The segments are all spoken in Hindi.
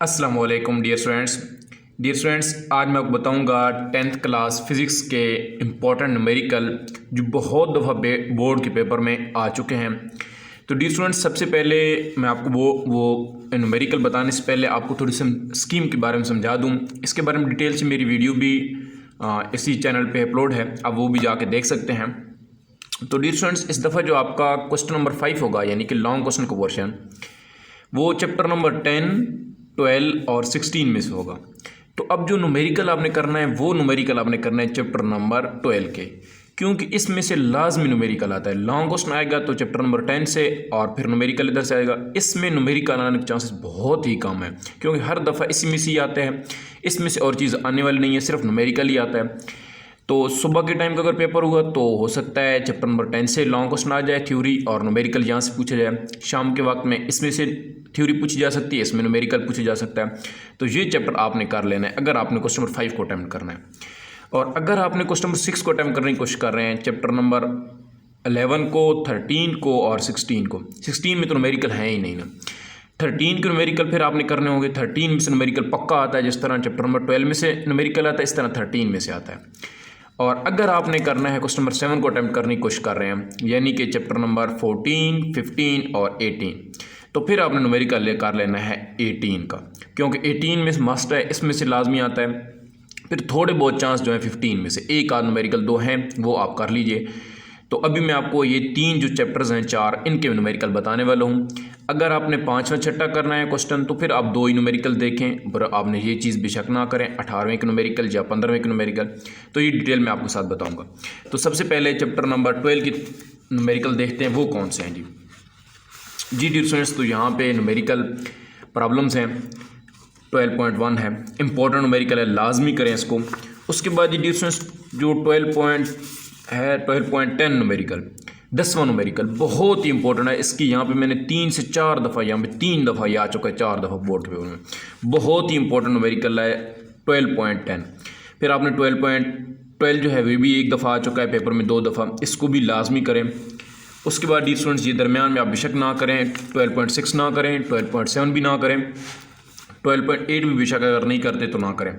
अस्सलाम वालेकुम डियर स्टूडेंट्स आज मैं आपको बताऊंगा 10th क्लास फ़िज़िक्स के इम्पोर्टेंट न्यूमेरिकल जो बहुत दफ़ा बोर्ड के पेपर में आ चुके हैं। तो डियर स्टूडेंट्स सबसे पहले मैं आपको वो न्यूमेरिकल बताने से पहले आपको थोड़ी सी स्कीम के बारे में समझा दूं। इसके बारे में डिटेल से मेरी वीडियो भी इसी चैनल पे अपलोड है, आप वो भी जाके देख सकते हैं। तो डियर स्टूडेंट्स इस दफ़ा जो आपका क्वेश्चन नंबर 5 होगा यानी कि लॉन्ग क्वेश्चन का पोर्शन वो चैप्टर नंबर 10, 12 और 16 में से होगा। तो अब जो न्यूमेरिकल आपने करना है वो न्यूमेरिकल आपने करना है चैप्टर नंबर 12 के, क्योंकि इसमें से लाजमी न्यूमेरिकल आता है। लॉन्ग क्वेश्चन आएगा तो चैप्टर नंबर 10 से और फिर न्यूमेरिकल इधर से आएगा। इसमें न्यूमेरिकल आने के चांसेस बहुत ही कम है, क्योंकि हर दफ़ा इसी में से ही आते हैं, इसमें से और चीज़ आने वाली नहीं है, सिर्फ न्यूमेरिकल ही आता है। तो सुबह के टाइम का अगर पेपर हुआ तो हो सकता है चैप्टर नंबर 10 से लॉन्ग क्वेश्चन आ जाए, थ्योरी और न्यूमेरिकल यहाँ से पूछा जाए। शाम के वक्त में इसमें से थ्योरी पूछी जा सकती है, इसमें न्यूमेरिकल पूछा जा सकता है। तो ये चैप्टर आपने कर लेना है अगर आपने क्वेश्चन नंबर 5 को अटैम्प्ट करना है। और अगर आपने क्वेश्चन नंबर 6 को अटैम्प्ट करने की कोशिश कर रहे हैं, चैप्टर नंबर 11 को, 13 को और 16 को, 16 में तो न्यूमेरिकल है ही नहीं ना। 13 के न्यूमेरिकल फिर आपने करने होंगे, 13 में से न्यूमेरिकल पक्का आता है, जिस तरह चैप्टर नंबर 12 में से न्यूमेरिकल आता है इस तरह 13 में से आता है। और अगर आपने करना है क्वेश्चन नंबर 7 को अटैम्प्ट करने की कोशिश कर रहे हैं यानी कि चैप्टर नंबर 14, 15 और 18, तो फिर आपने न्यूमेरिकल कर लेना है 18 का, क्योंकि 18 में मस्ट है, इसमें से लाजमी आता है। फिर थोड़े बहुत चांस जो है 15 में से एक आध न्यूमेरिकल 2 हैं वो आप कर लीजिए। तो अभी मैं आपको ये 3 जो चैप्टर्स हैं 4 इनके न्यूमेरिकल बताने वाला हूँ। अगर आपने 5वां छठा करना है क्वेश्चन तो फिर आप 2 ही न्यूमेरिकल देखें, पर आपने ये चीज़ बेशक ना करें 18वें के न्यूमेरिकल या 15वें के न्यूमेरिकल। तो ये डिटेल मैं आपके साथ बताऊँगा। तो सबसे पहले चैप्टर नंबर 12 के न्यूमेरिकल देखते हैं, वो कौन से हैं जी डियर स्टूडेंट्स। तो यहाँ पे न्यूमेरिकल प्रॉब्लम्स हैं, 12.1 है, इंपॉर्टेंट न्यूमेरिकल है, लाजमी करें इसको। उसके बाद डियर स्टूडेंट्स जो 12.10 न्यूमेरिकल, 10वां न्यूमेरिकल बहुत ही इंपॉर्टेंट है। इसकी यहाँ पे मैंने 3 से 4 दफ़ा, यहाँ पे 3 दफ़ा ये आ चुका है, 4 दफ़ा बोर्ड पे उन्होंने, बहुत ही इंपॉर्टेंट न्यूमेरिकल है 12.10। फिर आपने 12.12 जो है वो भी एक दफ़ा आ चुका है पेपर में, 2 दफ़ा, इसको भी लाजमी करें। उसके बाद डी स्टूडेंट्स ये दरमियान में आप बेशक ना करें, 12.6 ना करें, 12.7 भी ना करें, 12.8 भी बेशक अगर नहीं करते तो ना करें।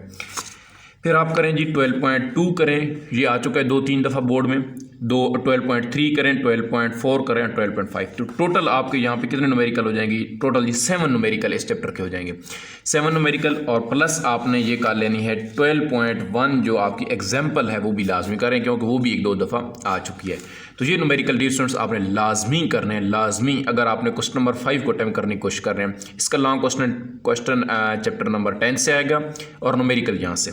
फिर आप करें जी 12.2 करें, ये आ चुका है 2-3 दफ़ा बोर्ड में, 12.3 करें, 12.4 करें, 12.5। तो टोटल आपके यहाँ पे कितने न्यूमेरिकल हो जाएंगी? टोटल जी 7 न्यूमेरिकल इस चैप्टर के हो जाएंगे, 7 न्यूमेरिकल। और प्लस आपने ये कर लेनी है 12.1 जो आपकी एग्जाम्पल है वो भी लाजमी करें, क्योंकि वो भी 1-2 दफ़ा आ चुकी है। तो ये न्यूमेरिकल डियर स्टूडेंट्स आपने लाजमी करने हैं, लाजमी, अगर आपने क्वेश्चन नंबर 5 को अटैम्प्ट करने की कोशिश कर रहे हैं। इसका लॉन्ग क्वेश्चन चैप्टर नंबर 10 से आएगा और न्यूमेरिकल यहाँ से।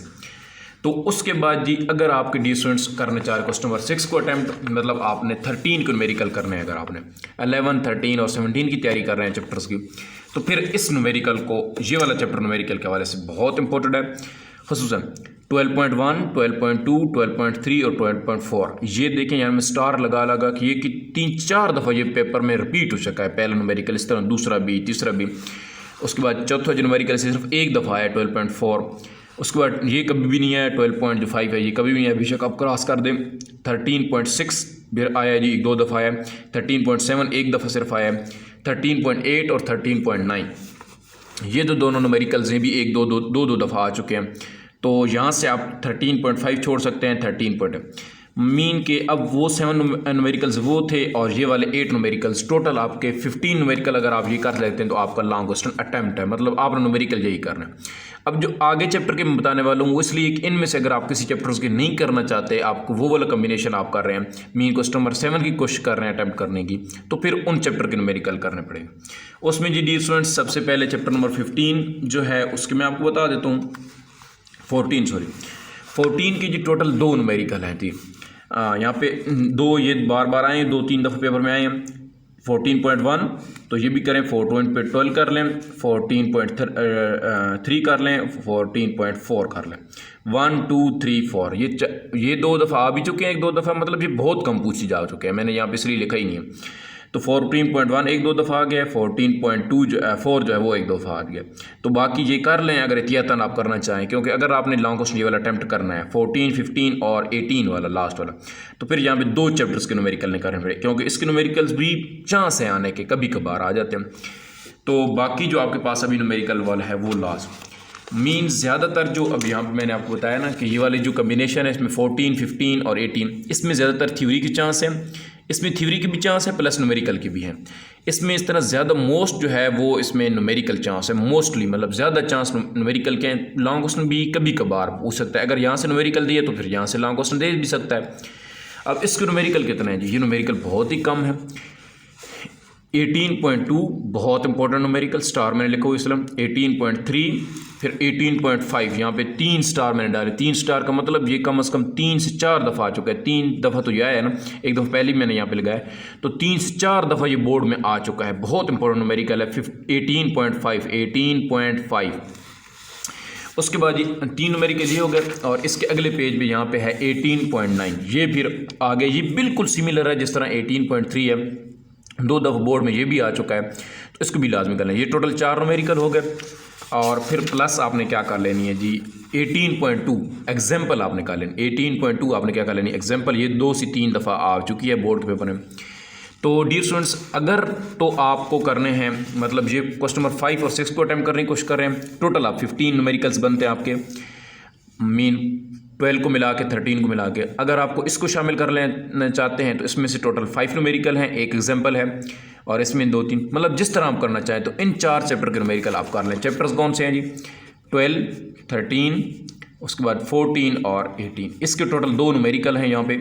तो उसके बाद जी अगर आपके डी स्टूडेंट्स करना चाह रहे क्वेश्चन नंबर 6 को अटैम्प्ट, मतलब आपने 13 को न्यूमेरिकल करने हैं, अगर आपने 11, 13 और 17 की तैयारी कर रहे हैं चैप्टर्स की, तो फिर इस न्यूमेरिकल को, ये वाला चैप्टर न्यूमेरिकल के हवाले से बहुत इंपॉर्टेंट है। खुसूसन 12.1, 12.2, 12.3 और 12.4, ये देखें यहाँ में स्टार लगा लगा कि ये कि 3-4 दफ़ा ये पेपर में रिपीट हो चुका है, पहला न्यूमेरिकल इस तरह, दूसरा भी, तीसरा भी। उसके बाद चौथा जो न्यूमेरिकल से सिर्फ एक दफ़ा है 12.4। उसके बाद ये कभी भी नहीं आया 12.5 है, ये कभी भी नहीं आया, बेशक आप क्रॉस कर दें। 13.6 फिर आया जी 2 दफ़ा आया, 13.7 एक दफ़ा सिर्फ आया, 13.8 और 13.9 ये तो दोनों न्यूमेरिकल्स हैं भी 1-2 दफ़ा आ चुके हैं। तो यहाँ से आप 13.5 छोड़ सकते हैं, 13. मीन के अब वो 7 न्यूमेरिकल्स वो थे और ये वाले 8 न्यूमेरिकल्स, टोटल आपके 15 न्यूमेरिकल अगर आप ये कर लेते हैं तो आपका लॉन्ग क्वेश्चन अटैम्प्ट है, मतलब आपने न्यूमेरिकल यही करना है। अब जो आगे चैप्टर के मैं बताने वाला हूँ वो इसलिए कि इनमें से अगर आप किसी चैप्टर्स के नहीं करना चाहते, आपको वो वाला कम्बिनेशन आप कर रहे हैं, मीन क्वेश्चन नंबर 7 की कोशिश कर रहे हैं अटैम्प्ट करने की, तो फिर उन चैप्टर के न्यूमेरिकल करने पड़ेंगे। उसमें जी डी स्टूडेंट्स सबसे पहले चैप्टर नंबर 15 जो है उसके मैं आपको बता देता हूँ, 14 की जी टोटल 2 न्यूमेरिकल हैं जी। यहाँ पे 2 ये बार बार आए हैं, 2-3 दफ़ा पेपर में आए हैं। 14.1 तो ये भी करें, 14.12 कर लें, 14.3 कर लें, 14.4 कर लें, 1, 2, 3, 4 ये 2 दफ़ा आ भी चुके हैं, 1-2 दफ़ा, मतलब ये बहुत कम पूछी जा चुके हैं, मैंने यहाँ पे इसलिए लिखा ही नहीं है। तो 14.1 1-2 दफ़ा आ गया, 14.2 जो 4 जो है वो 1-2 दफ़ा आ गया। तो बाकी ये कर लें अगर एहतियातन आप करना चाहें, क्योंकि अगर आपने लॉन्ग क्वेश्चन ये वाला अटैम्प्ट करना है 14, 15 और 18 वाला लास्ट वाला, तो फिर यहाँ पे 2 चैप्टर्स के न्यूमेरिकल नहीं करने पड़े, क्योंकि इसके न्यूमेरिकल्स भी चांस है आने के, कभी कभार आ जाते हैं। तो बाकी जो आपके पास अभी न्यूमेरिकल वाला है वो लास्ट मीन ज़्यादातर जो अब यहाँ पर मैंने आपको बताया ना कि ये वाली जो कम्बिनेशन है इसमें 14, 15 और 18, इसमें ज़्यादातर थ्योरी की चांस है, इसमें थ्योरी की भी चांस है प्लस न्यूमेरिकल की भी है। इसमें इस तरह ज़्यादा मोस्ट जो है वो इसमें न्यूमेरिकल चांस है, मोस्टली मतलब ज़्यादा चांस न्यूमेरिकल के हैं। लॉन्ग क्वेश्चन भी कभी कभार पूछ सकता है, अगर यहाँ से न्यूमेरिकल दिए तो फिर यहाँ से लॉन्ग क्वेश्चन दे भी सकता है। अब इसके न्यूमेरिकल कितना है जी, ये न्यूमेरिकल बहुत ही कम है, 18.2 बहुत इंपॉर्टेंट न्यूमेरिकल, स्टार मैंने लिखा हुआ इसलिए 18.3, फिर 18.5 यहाँ पे 3 स्टार मैंने डाले। 3 स्टार का मतलब ये कम से कम 3 से 4 दफ़ा आ चुका है। 3 दफ़ा तो यह है ना, एक दफ़ा पहले मैंने यहाँ पे लगाया, तो 3 से 4 दफ़ा ये बोर्ड में आ चुका है। बहुत इंपॉर्टेंट न्यूमेरिकल है। 18.5 उसके बाद ये 3 न्यूमेरिकल ये हो गए, और इसके अगले पेज पे यहाँ पे है 18.9, ये फिर आगे ये बिल्कुल सिमिलर है जिस तरह 18.3 है, 2 दफ़ा बोर्ड में ये भी आ चुका है, तो इसको भी लाजमी कर लें। ये टोटल 4 न्यूमेरिकल हो गए, और फिर प्लस आपने क्या कर लेनी है जी 18.2 एग्जाम्पल आपने कर लेनी। 18.2 आपने क्या कर लेनी एग्जाम्पल, ये 2 से 3 दफ़ा आ चुकी है बोर्ड के पेपर में। तो डियर स्टूडेंट्स, अगर तो आपको करने हैं मतलब ये क्वेश्चन नंबर 5 और 6 को अटैम्प्ट करने की कोशिश कर रहे हैं, टोटल आप 15 न्यूमेरिकल्स बनते हैं आपके, मीन 12 को मिला के 13 को मिला के। अगर आपको इसको शामिल कर लेना चाहते हैं तो इसमें से टोटल 5 न्यूमेरिकल हैं, एक एग्जाम्पल है, और इसमें 2-3 मतलब जिस तरह आप करना चाहें तो इन 4 चैप्टर के न्यूमेरिकल आप कर लें। चैप्टर्स कौन से हैं जी, 12, 13, उसके बाद 14 और 18। इसके टोटल 2 न्यूमेरिकल हैं यहाँ पे,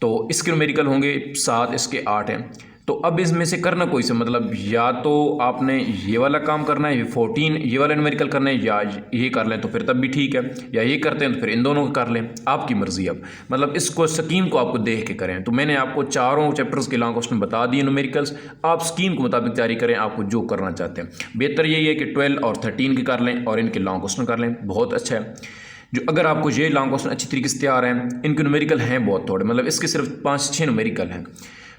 तो इसके न्यूमेरिकल होंगे 7, इसके 8 हैं। तो अब इसमें से करना कोई से मतलब या तो आपने ये वाला काम करना है, ये 14 ये वाला न्यूमेरिकल करना है, या ये कर लें तो फिर तब भी ठीक है, या ये करते हैं तो फिर इन दोनों को कर लें, आपकी मर्ज़ी। अब मतलब इसको स्कीम को आपको देख के करें। तो मैंने आपको चारों चैप्टर्स के लॉन्ग क्वेश्चन बता दिए न्यूमेरिकल्स, आप स्कीम के मुताबिक तैयारी करें, आपको जो करना चाहते हैं। बेहतर यही है कि 12 और 13 के कर लें और इनके लॉन्ग क्वेश्चन कर लें, बहुत अच्छा है। जो अगर आपको ये लॉन्ग क्वेश्चन अच्छी तरीके से तैयार हैं, इनके न्यूमेरिकल हैं बहुत थोड़े, मतलब इसके सिर्फ 5-6 न्यूमेरिकल हैं,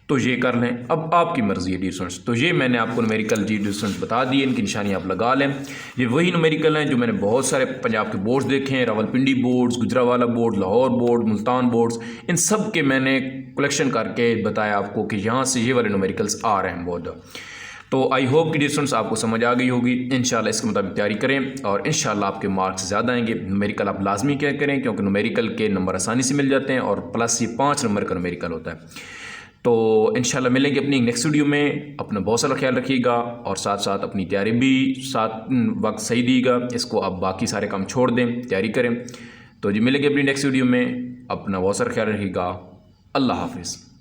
तो ये कर लें। अब आपकी मर्ज़ी है डियर स्टूडेंट्स। तो ये मैंने आपको न्यूमेरिकल जी डियर स्टूडेंट्स बता दिए, इनकी निशानी आप लगा लें। ये वही न्यूमेरिकल हैं जो मैंने बहुत सारे पंजाब के बोर्ड्स देखे हैं, Rawalpindi boards, Gujranwala board, Lahore board, Multan boards, इन सब के मैंने कलेक्शन करके बताया आपको कि यहाँ से ये वाले न्यूमेरिकल्स आ रहे हैं बहुत। तो आई होप कि डियर स्टूडेंट्स आपको समझ आ गई होगी। इंशाल्लाह इसके मुताबिक तैयारी करें और इंशाल्लाह आपके मार्क्स ज़्यादा आएंगे। न्यूमेरिकल आप लाजमी क्या करें, क्योंकि न्यूमेरिकल के नंबर आसानी से मिल जाते हैं, और प्लस ये 5 नंबर का न्यूमेरिकल होता है। तो इंशाल्लाह मिलेंगे अपनी नेक्स्ट वीडियो में। अपना बहुत सारा ख्याल रखिएगा, और साथ साथ अपनी तैयारी भी साथ वक्त सही दीजिएगा। इसको आप बाकी सारे काम छोड़ दें, तैयारी करें। तो जी मिलेंगे अपनी नेक्स्ट वीडियो में। अपना बहुत सारा ख्याल रखिएगा। अल्लाह हाफिज़।